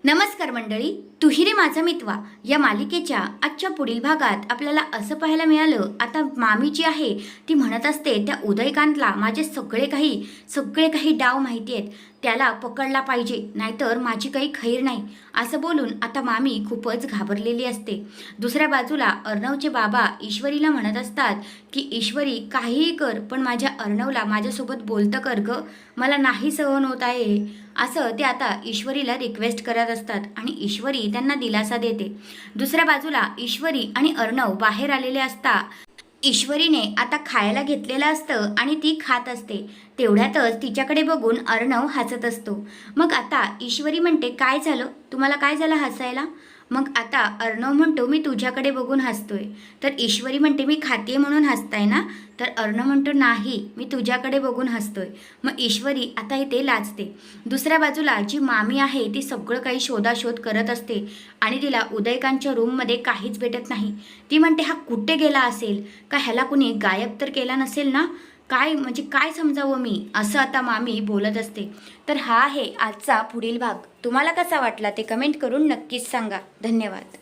नमस्कार मंडळी, तुही रे माझा मितवा या मालिकेच्या आजच्या पुढील भागात आपल्याला असं पाहायला मिळालं. आता मामी जी आहे ती म्हणत असते त्या उदयकांतला माझे सगळे काही डाव माहिती आहेत, त्याला पकडला पाहिजे, नाहीतर माझी काही खैर नाही असं बोलून आता मामी खूपच घाबरलेली असते. दुसऱ्या बाजूला अर्णवचे बाबा ईश्वरीला म्हणत असतात की ईश्वरी काहीही कर, पण माझ्या अर्णवला माझ्यासोबत बोलतं कर ग, मला नाही सहन होत आहे असं ते आता ईश्वरीला रिक्वेस्ट करत असतात आणि ईश्वरी त्यांना दिलासा देते. दुसऱ्या बाजूला ईश्वरी आणि अर्णव बाहेर आलेले असता ईश्वरीने आता खायला घेतलेलं असतं आणि ती खात असते. तेवढ्यातच तिच्याकडे बघून अर्णव हसत असतो. मग आता ईश्वरी म्हणते, काय झालं तुम्हाला, काय झालं हसायला? मग आता अर्णव म्हणतो, मी तुझ्याकडे बघून हसतोय. तर ईश्वरी म्हणते, मी खाते म्हणून हसताय ना? तर अर्णव म्हणतो, नाही, मी तुझ्याकडे बघून हसतोय. मग ईश्वरी आता इथे लाजते. दुसऱ्या बाजूला जी मामी आहे ती सगळं काही शोधाशोध करत असते आणि तिला उदयकांतच्या रूममध्ये काहीच भेटत नाही. ती म्हणते, हा कुठे गेला असेल का, ह्याला कुणी गायब तर केला नसेल ना? काय म्हणजे काय समजावं मी, असं आता मामी बोलत असते. तर हा आहे आजचा पुढील भाग. तुम्हाला कसा वाटला ते कमेंट करून नक्कीच सांगा. धन्यवाद.